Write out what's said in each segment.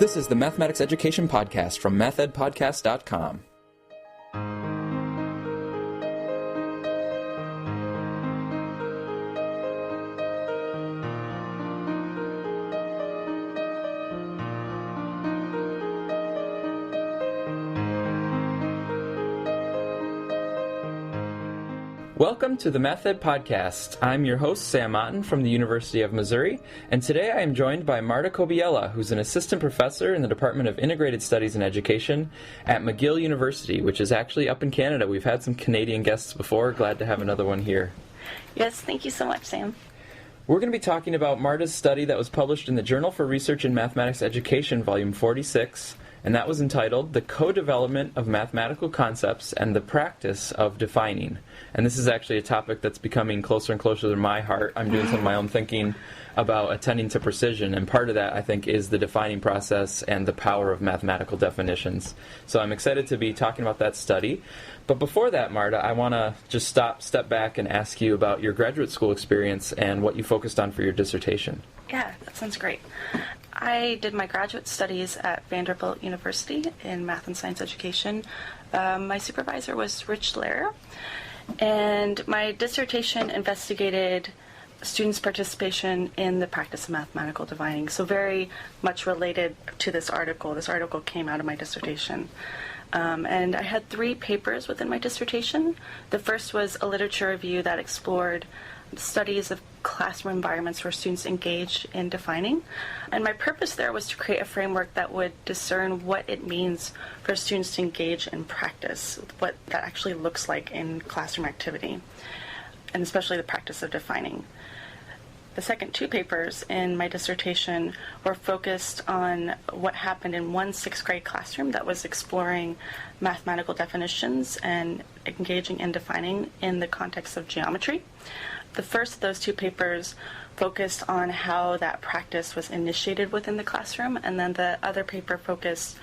This is the Mathematics Education Podcast from mathedpodcast.com. Welcome to the Math Ed Podcast. I'm your host, Sam Otten from the University of Missouri, and today I am joined by Marta Kobiela, who's an assistant professor in the Department of Integrated Studies and Education at McGill University, which is actually up in Canada. We've had some Canadian guests before. Glad to have another one here. Yes, thank you so much, Sam. We're going to be talking about Marta's study that was published in the Journal for Research in Mathematics Education, Volume 46, and that was entitled The Co-Development of Mathematical Concepts and the Practice of Defining. And this is actually a topic that's becoming closer and closer to my heart. I'm doing some of my own thinking about attending to precision, and part of that, I think, is the defining process and the power of mathematical definitions. So I'm excited to be talking about that study. But before that, Marta, I want to just step back and ask you about your graduate school experience and what you focused on for your dissertation. Yeah, that sounds great. I did my graduate studies at Vanderbilt University in math and science education. My supervisor was Rich Lehrer, and my dissertation investigated students' participation in the practice of mathematical defining, so very much related to this article. This article came out of my dissertation. And I had 3 papers within my dissertation. The first was a literature review that explored studies of classroom environments where students engage in defining. And my purpose there was to create a framework that would discern what it means for students to engage in practice, what that actually looks like in classroom activity, and especially the practice of defining. The second 2 papers in my dissertation were focused on what happened in one 6th grade classroom that was exploring mathematical definitions and engaging in defining in the context of geometry. The first of those 2 papers focused on how that practice was initiated within the classroom, and then the other paper focused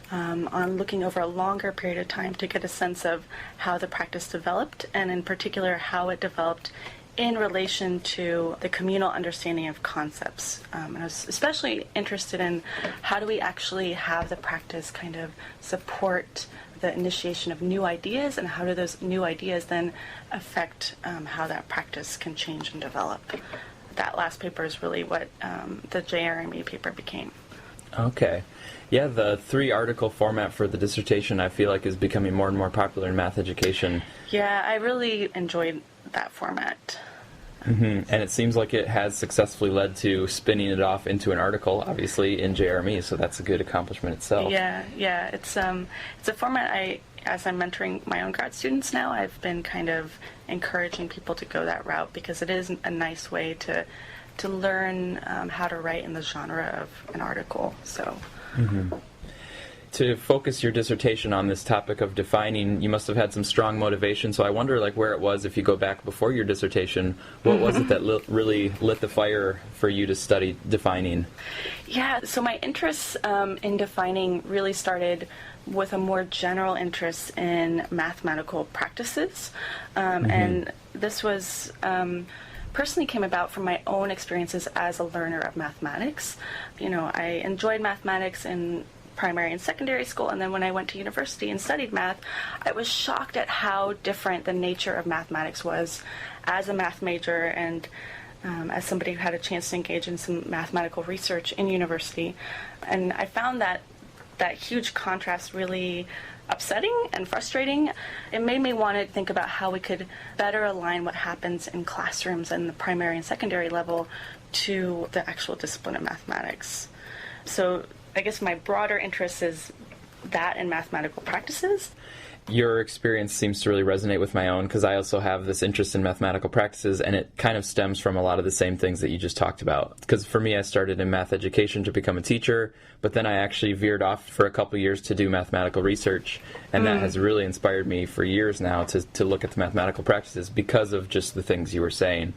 on looking over a longer period of time to get a sense of how the practice developed, and in particular how it developed in relation to the communal understanding of concepts. And I was especially interested in how do we actually have the practice kind of support the initiation of new ideas, and how do those new ideas then affect how that practice can change and develop. That last paper is really what the JRME paper became. Okay. Yeah, the 3-article format for the dissertation I feel like is becoming more and more popular in math education. Yeah, I really enjoyed that format. Mm-hmm. And it seems like it has successfully led to spinning it off into an article, obviously, in JRME, so that's a good accomplishment itself. Yeah, it's a format as I'm mentoring my own grad students now, I've been kind of encouraging people to go that route because it is a nice way to learn how to write in the genre of an article. So. Mm-hmm. To focus your dissertation on this topic of defining, you must have had some strong motivation, so I wonder where it was, if you go back before your dissertation, what was it that really lit the fire for you to study defining? Yeah, so my interest in defining really started with a more general interest in mathematical practices, and this was personally came about from my own experiences as a learner of mathematics. I enjoyed mathematics in primary and secondary school, and then when I went to university and studied math, I was shocked at how different the nature of mathematics was as a math major and as somebody who had a chance to engage in some mathematical research in university. And I found that huge contrast really upsetting and frustrating. It made me want to think about how we could better align what happens in classrooms in the primary and secondary level to the actual discipline of mathematics. So I guess my broader interest is that in mathematical practices. Your experience seems to really resonate with my own, because I also have this interest in mathematical practices, and it kind of stems from a lot of the same things that you just talked about. Because for me, I started in math education to become a teacher, but then I actually veered off for a couple years to do mathematical research, and that has really inspired me for years now to look at the mathematical practices because of just the things you were saying.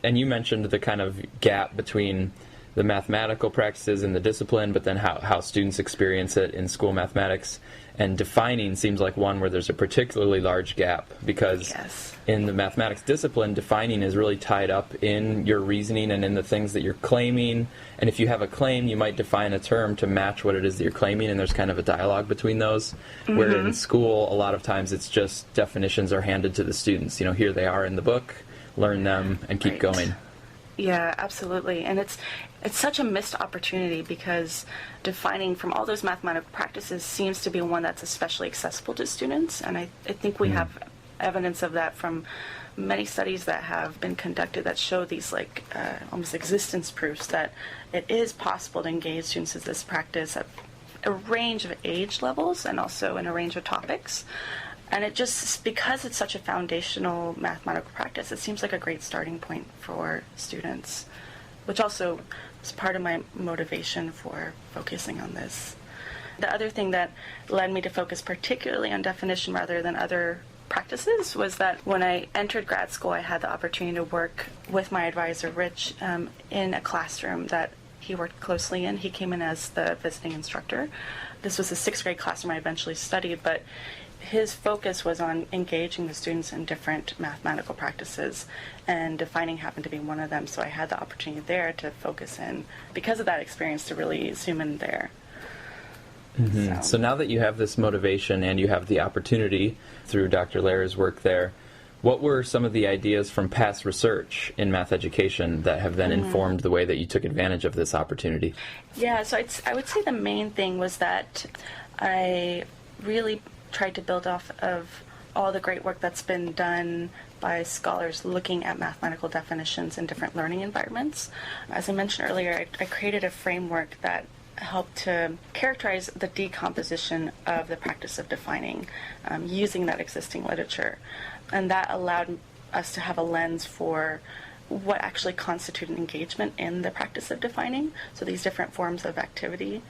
And you mentioned the kind of gap between the mathematical practices in the discipline, but then how students experience it in school mathematics. And defining seems like one where there's a particularly large gap, because Yes. in the mathematics discipline, defining is really tied up in your reasoning and in the things that you're claiming. And if you have a claim, you might define a term to match what it is that you're claiming, and there's kind of a dialogue between those. Where in school, a lot of times it's just definitions are handed to the students. Here they are in the book, learn them, and keep Right. going. Yeah, absolutely. And it's such a missed opportunity, because defining from all those mathematical practices seems to be one that's especially accessible to students. And I think we have evidence of that from many studies that have been conducted that show these almost existence proofs that it is possible to engage students in this practice at a range of age levels and also in a range of topics. And it just, because it's such a foundational mathematical practice, it seems like a great starting point for students, which also is part of my motivation for focusing on this. The other thing that led me to focus particularly on definition rather than other practices was that when I entered grad school, I had the opportunity to work with my advisor, Rich, in a classroom that he worked closely in. He came in as the visiting instructor. This was a 6th grade classroom I eventually studied, but his focus was on engaging the students in different mathematical practices, and defining happened to be one of them. So I had the opportunity there to focus in, because of that experience, to really zoom in there. So now that you have this motivation and you have the opportunity through Dr. Lehrer's work there, what were some of the ideas from past research in math education that have then informed the way that you took advantage of this opportunity? Yeah, so I would say the main thing was that I really tried to build off of all the great work that's been done by scholars looking at mathematical definitions in different learning environments. As I mentioned earlier, I created a framework that helped to characterize the decomposition of the practice of defining using that existing literature. And that allowed us to have a lens for what actually constitute an engagement in the practice of defining, so these different forms of activity.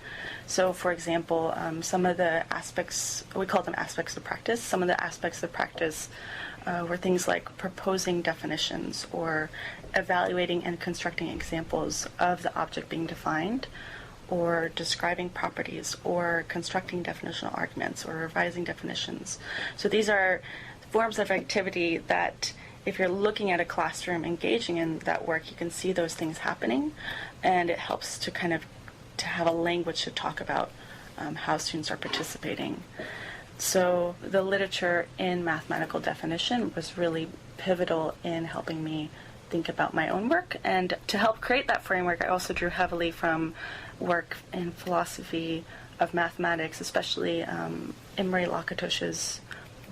So, for example, some of the aspects, we call them aspects of practice, some of the aspects of practice were things like proposing definitions or evaluating and constructing examples of the object being defined, or describing properties, or constructing definitional arguments, or revising definitions. So these are forms of activity that, if you're looking at a classroom engaging in that work, you can see those things happening, and it helps to kind of to have a language to talk about how students are participating. So the literature in mathematical definition was really pivotal in helping me think about my own work. And to help create that framework, I also drew heavily from work in philosophy of mathematics, especially Imre Lakatosh's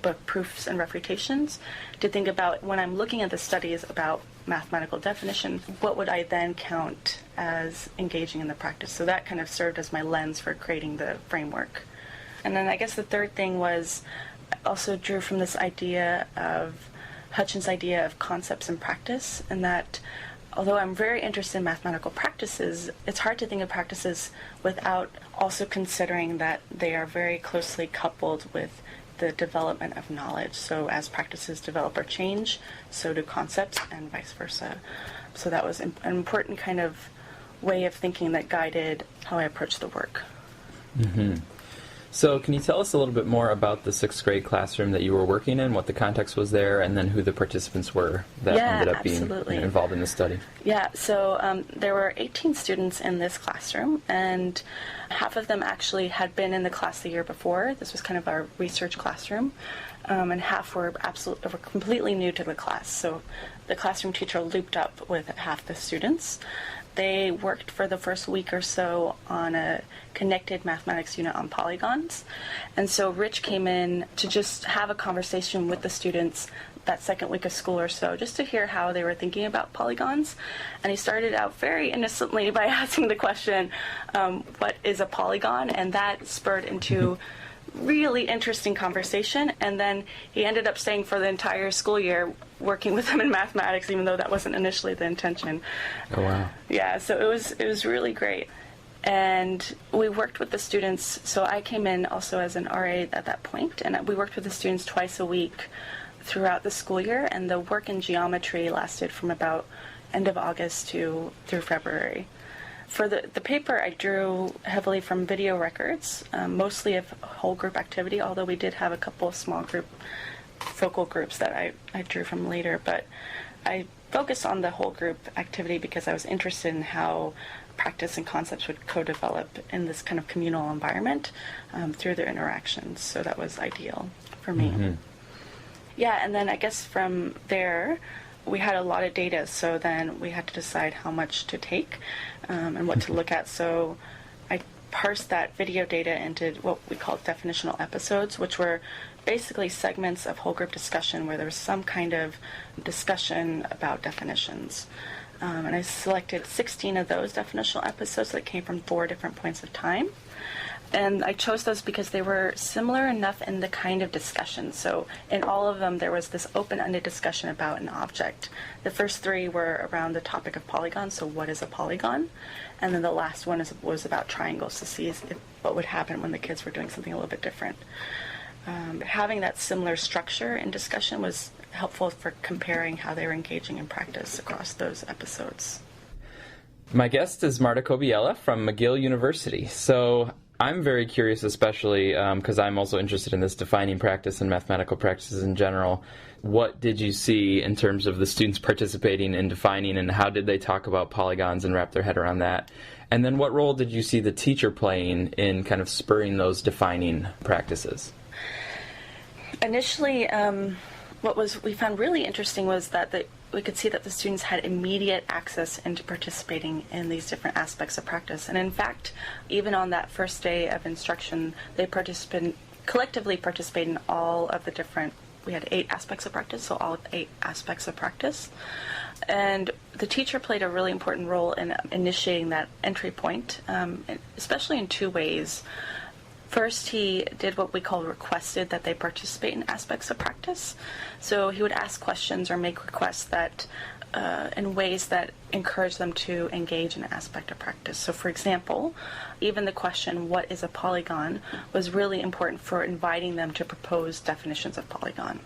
book Proofs and Refutations, to think about, when I'm looking at the studies about mathematical definition, what would I then count as engaging in the practice? So that kind of served as my lens for creating the framework. And then I guess the third thing was, I also drew from this idea of Hutchins' idea of concepts and practice, and that although I'm very interested in mathematical practices, it's hard to think of practices without also considering that they are very closely coupled with the development of knowledge. So as practices develop or change, so do concepts, and vice versa. So that was an important kind of way of thinking that guided how I approached the work. Mm-hmm. So can you tell us a little bit more about the 6th grade classroom that you were working in, what the context was there, and then who the participants were that ended up being involved in the study? Yeah, so there were 18 students in this classroom, and half of them actually had been in the class the year before. This was kind of our research classroom, and half were completely new to the class. So the classroom teacher looped up with half the students. They worked for the first week or so on a connected mathematics unit on polygons. And so Rich came in to just have a conversation with the students that second week of school or so, just to hear how they were thinking about polygons. And he started out very innocently by asking the question, what is a polygon? And that spurred into really interesting conversation, and then he ended up staying for the entire school year working with them in mathematics, even though that wasn't initially the intention. Oh, wow. Yeah, so it was really great. And we worked with the students, so I came in also as an RA at that point, and we worked with the students twice a week throughout the school year, and the work in geometry lasted from about end of August through February. For the paper, I drew heavily from video records, mostly of whole group activity, although we did have a couple of small group focal groups that I drew from later. But I focused on the whole group activity because I was interested in how practice and concepts would co-develop in this kind of communal environment through their interactions. So that was ideal for me. Mm-hmm. Yeah, and then I guess from there, we had a lot of data, so then we had to decide how much to take and what to look at. So I parsed that video data into what we call definitional episodes, which were basically segments of whole group discussion where there was some kind of discussion about definitions. And I selected 16 of those definitional episodes that came from 4 different points of time. And I chose those because they were similar enough in the kind of discussion. So in all of them, there was this open-ended discussion about an object. The first 3 were around the topic of polygons, so what is a polygon? And then the last one was about triangles, to see what would happen when the kids were doing something a little bit different. Having that similar structure in discussion was helpful for comparing how they were engaging in practice across those episodes. My guest is Marta Kobiela from McGill University. So I'm very curious, especially because I'm also interested in this defining practice and mathematical practices in general. What did you see in terms of the students participating in defining, and how did they talk about polygons and wrap their head around that? And then what role did you see the teacher playing in kind of spurring those defining practices? Initially, what we found really interesting was that we could see that the students had immediate access into participating in these different aspects of practice. And in fact, even on that first day of instruction, they collectively participated in all of the different, we had 8 aspects of practice, so all 8 aspects of practice. And the teacher played a really important role in initiating that entry point, especially in 2 ways. First, he did what we call requested that they participate in aspects of practice. So he would ask questions or make requests that in ways that encourage them to engage in an aspect of practice. So for example, even the question, what is a polygon, was really important for inviting them to propose definitions of polygon.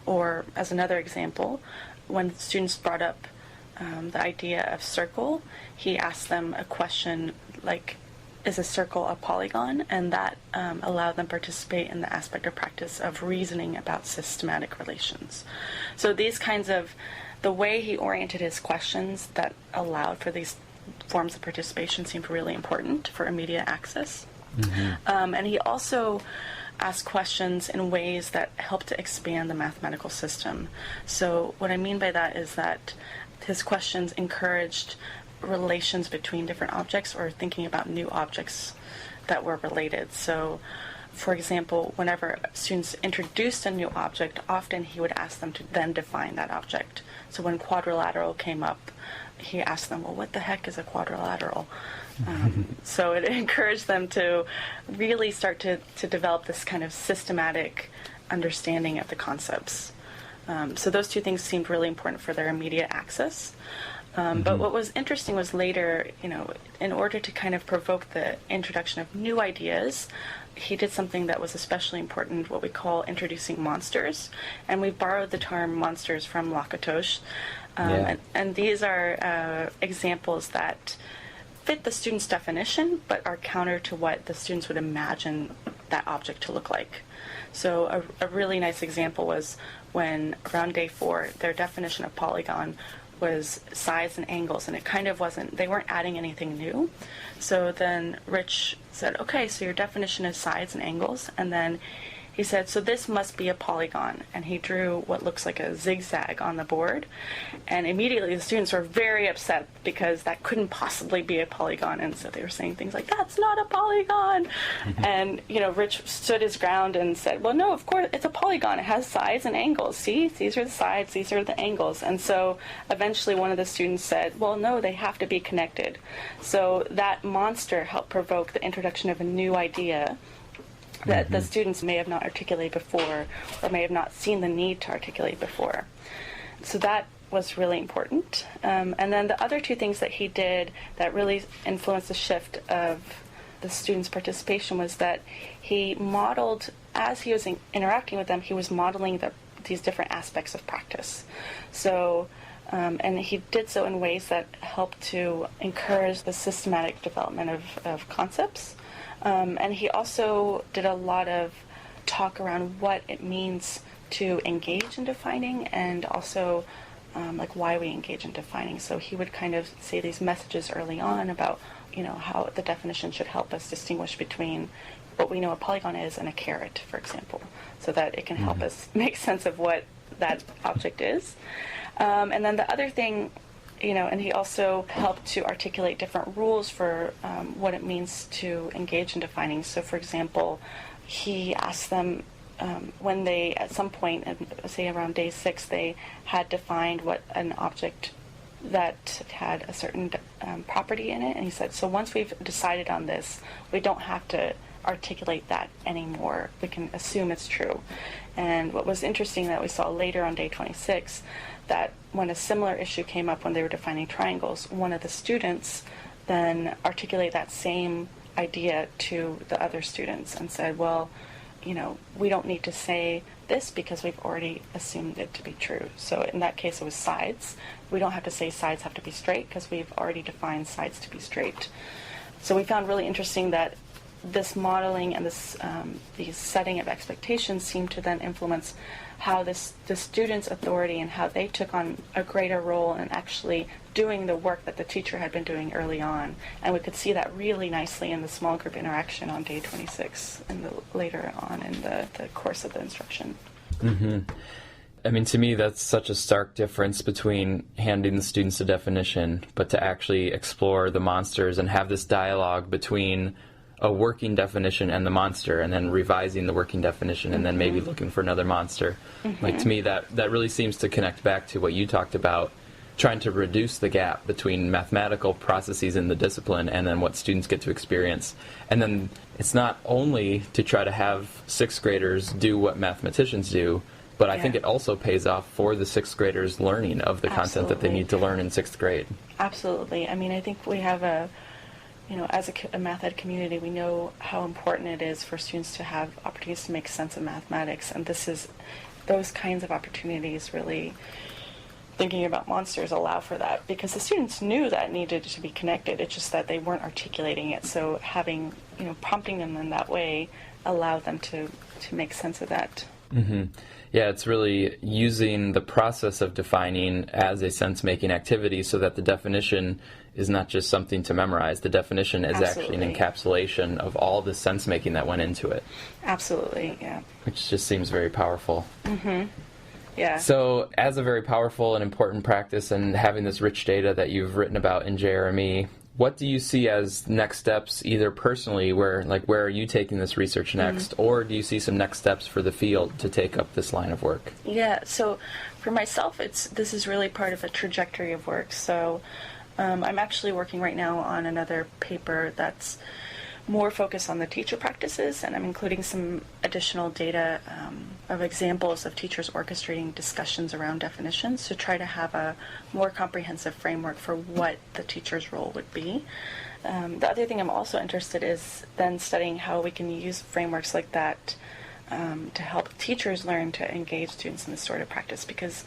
Or as another example, when students brought up the idea of circle, he asked them a question like, is a circle a polygon? And that allowed them to participate in the aspect of practice of reasoning about systematic relations. So these kinds of, the way he oriented his questions that allowed for these forms of participation seemed really important for immediate access. Mm-hmm. And he also asked questions in ways that helped to expand the mathematical system. So what I mean by that is that his questions encouraged relations between different objects or thinking about new objects that were related. So, for example, whenever students introduced a new object, often he would ask them to then define that object. So when quadrilateral came up, he asked them, well, what the heck is a quadrilateral? So it encouraged them to really start to develop this kind of systematic understanding of the concepts. So those 2 things seemed really important for their immediate access. But what was interesting was later, in order to kind of provoke the introduction of new ideas, he did something that was especially important, what we call introducing monsters. And we borrowed the term monsters from Lakatos. And these are examples that fit the student's definition, but are counter to what the students would imagine that object to look like. So a really nice example was when, around day 4, their definition of polygon was sides and angles, and it kind of wasn't, they weren't adding anything new. So then Rich said, okay, so your definition is sides and angles, and then he said, so this must be a polygon, and he drew what looks like a zigzag on the board, and immediately the students were very upset because that couldn't possibly be a polygon, and so they were saying things like, that's not a polygon. And Rich stood his ground and said, well, no, of course it's a polygon, it has sides and angles, see, these are the sides, these are the angles. And so eventually one of the students said, well, no, they have to be connected. So that monster helped provoke the introduction of a new idea that the students may have not articulated before, or may have not seen the need to articulate before. So that was really important. And then the other 2 things that he did that really influenced the shift of the students' participation was that he modeled, as he was interacting with them, he was modeling these different aspects of practice. So And he did so in ways that helped to encourage the systematic development of concepts. And he also did a lot of talk around what it means to engage in defining, and also like why we engage in defining. So he would kind of say these messages early on about, how the definition should help us distinguish between what we know a polygon is and a caret, for example, so that it can help us make sense of what that object is. And then the other thing, and he also helped to articulate different rules for what it means to engage in defining. So, for example, he asked them when they, at some point, say around day 6, they had defined what an object that had a certain property in it. And he said, so once we've decided on this, we don't have to articulate that anymore. We can assume it's true. And what was interesting that we saw later on day 26, that when a similar issue came up when they were defining triangles, one of the students then articulated that same idea to the other students and said, well, we don't need to say this because we've already assumed it to be true. So in that case, it was sides. We don't have to say sides have to be straight because we've already defined sides to be straight. So we found really interesting that this modeling and this the setting of expectations seemed to then influence how the students' authority and how they took on a greater role in actually doing the work that the teacher had been doing early on. And we could see that really nicely in the small group interaction on day 26 and later on in the course of the instruction. Mm-hmm. I mean, to me, that's such a stark difference between handing the students a definition, but to actually explore the monsters and have this dialogue between a working definition and the monster, and then revising the working definition, and then maybe looking for another monster. Like, to me, that really seems to connect back to what you talked about, trying to reduce the gap between mathematical processes in the discipline and then what students get to experience. And then it's not only to try to have sixth graders do what mathematicians do, but I think it also pays off for the sixth graders learning of the content that they need to learn in sixth grade. Absolutely. I mean, I think we have as a math ed community, we know how important it is for students to have opportunities to make sense of mathematics, and those kinds of opportunities really, thinking about monsters, allow for that, because the students knew that it needed to be connected. It's just that they weren't articulating it. So having, prompting them in that way allowed them to make sense of that. Mm-hmm. Yeah, it's really using the process of defining as a sense-making activity so that the definition is not just something to memorize. The definition is actually an encapsulation of all the sense-making that went into it. Absolutely, yeah. Which just seems very powerful. Mm-hmm. Yeah. So, as a very powerful and important practice, and having this rich data that you've written about in JRME, what do you see as next steps, either personally, where are you taking this research next, or do you see some next steps for the field to take up this line of work? Yeah, so for myself, this is really part of a trajectory of work. So I'm actually working right now on another paper that's more focused on the teacher practices, and I'm including some additional data of examples of teachers orchestrating discussions around definitions to try to have a more comprehensive framework for what the teacher's role would be. The other thing I'm also interested is then studying how we can use frameworks like that to help teachers learn to engage students in this sort of practice, because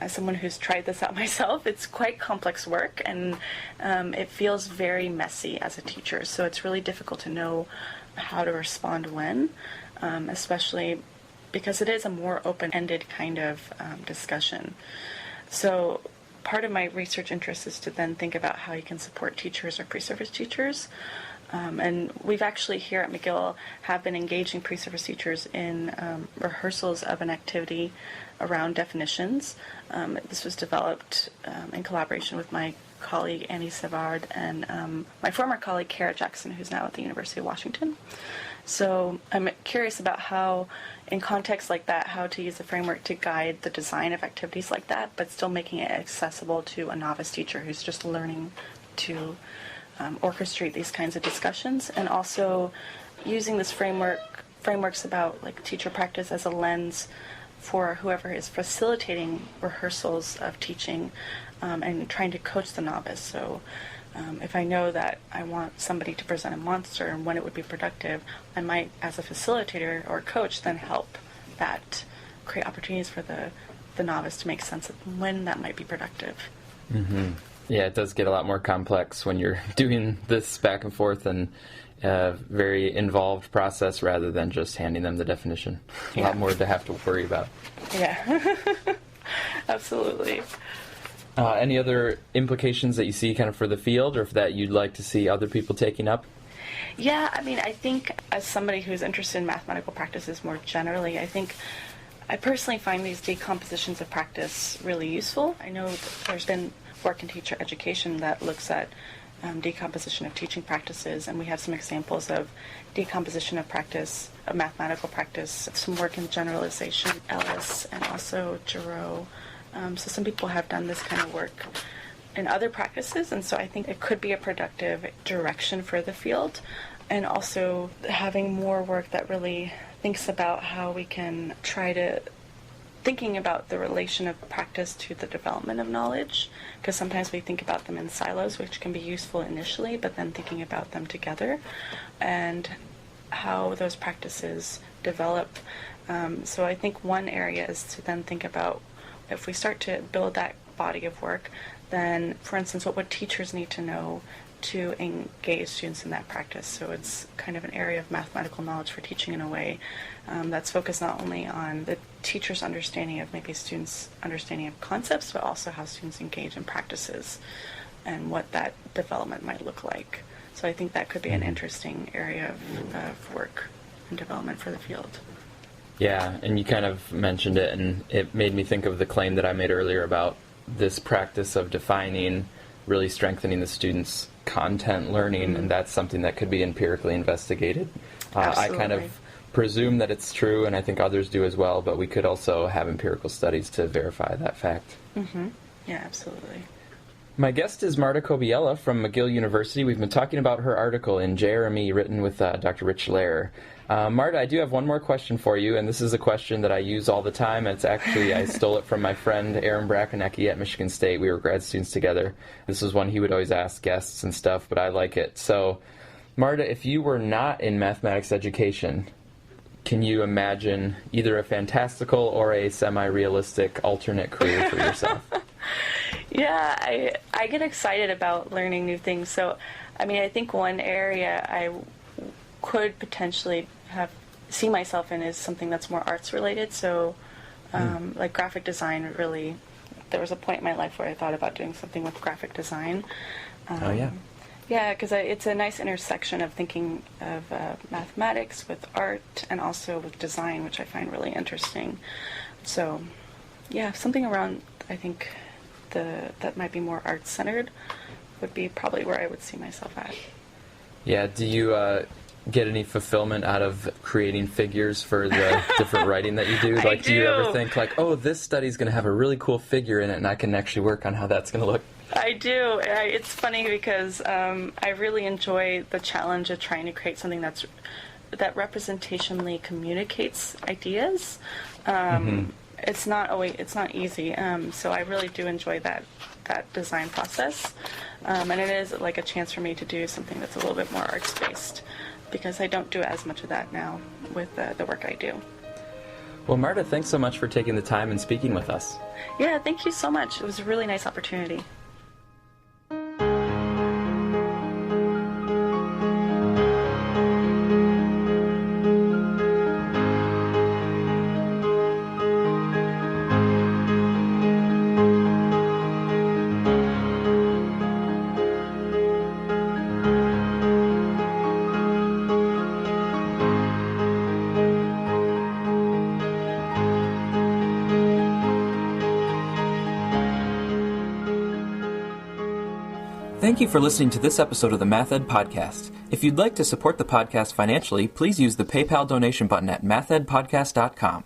as someone who's tried this out myself, it's quite complex work, and it feels very messy as a teacher. So it's really difficult to know how to respond when, especially because it is a more open-ended kind of discussion. So part of my research interest is to then think about how you can support teachers or pre-service teachers. And we've actually here at McGill have been engaging pre-service teachers in rehearsals of an activity around definitions. This was developed in collaboration with my colleague Annie Savard and my former colleague Kara Jackson, who's now at the University of Washington. So I'm curious about how, in contexts like that, how to use a framework to guide the design of activities like that, but still making it accessible to a novice teacher who's just learning to orchestrate these kinds of discussions, and also using this frameworks about teacher practice as a lens for whoever is facilitating rehearsals of teaching and trying to coach the novice. So if I know that I want somebody to present a monster and when it would be productive, I might, as a facilitator or coach, then help that create opportunities for the the novice to make sense of when that might be productive. Mm-hmm. Yeah, it does get a lot more complex when you're doing this back and forth and a very involved process rather than just handing them the definition. A lot more to have to worry about. Yeah, absolutely. Any other implications that you see kind of for the field or that you'd like to see other people taking up? Yeah, I mean, I think as somebody who's interested in mathematical practices more generally, I personally find these decompositions of practice really useful. I know that there's been work in teacher education that looks at decomposition of teaching practices, and we have some examples of decomposition of practice, of mathematical practice, some work in generalization, Ellis, and also Giroux. So some people have done this kind of work in other practices, and so I think it could be a productive direction for the field, and also having more work that really thinks about how we can try to thinking about the relation of practice to the development of knowledge, because sometimes we think about them in silos, which can be useful initially, but then thinking about them together and how those practices develop. So I think one area is to then think about, if we start to build that body of work, then, for instance, what would teachers need to know to engage students in that practice? So it's kind of an area of mathematical knowledge for teaching in a way that's focused not only on the teacher's understanding of maybe students' understanding of concepts, but also how students engage in practices and what that development might look like. So I think that could be an interesting area of work and development for the field. Yeah, and you kind of mentioned it, and it made me think of the claim that I made earlier about this practice of defining, really strengthening the students' content learning, and that's something that could be empirically investigated. I kind of presume that it's true, and I think others do as well, but we could also have empirical studies to verify that fact. Mm-hmm. Yeah, absolutely. My guest is Marta Kobiela from McGill University. We've been talking about her article in JRME written with Dr. Rich Lehrer. Marta, I do have one more question for you, and this is a question that I use all the time. It's actually, I stole it from my friend Aaron Brackenecki at Michigan State. We were grad students together. This was one he would always ask guests and stuff, but I like it. So, Marta, if you were not in mathematics education, can you imagine either a fantastical or a semi-realistic alternate career for yourself? Yeah, I get excited about learning new things. So, I mean, I think one area I could potentially see myself in is something that's more arts related. So, like graphic design, really, there was a point in my life where I thought about doing something with graphic design. Oh, yeah. Yeah, because it's a nice intersection of thinking of mathematics with art and also with design, which I find really interesting. So, yeah, something around, I think, that might be more art-centered would be probably where I would see myself at. Yeah, do you get any fulfillment out of creating figures for the different writing that you do? Like, do you ever think, like, oh, this study's going to have a really cool figure in it, and I can actually work on how that's going to look? I do. It's funny because I really enjoy the challenge of trying to create something that representationally communicates ideas. It's not easy. So I really do enjoy that design process, and it is like a chance for me to do something that's a little bit more arts-based, because I don't do as much of that now with the work I do. Well, Marta, thanks so much for taking the time and speaking with us. Yeah, thank you so much. It was a really nice opportunity. Thank you for listening to this episode of the Math Ed Podcast. If you'd like to support the podcast financially, please use the PayPal donation button at mathedpodcast.com.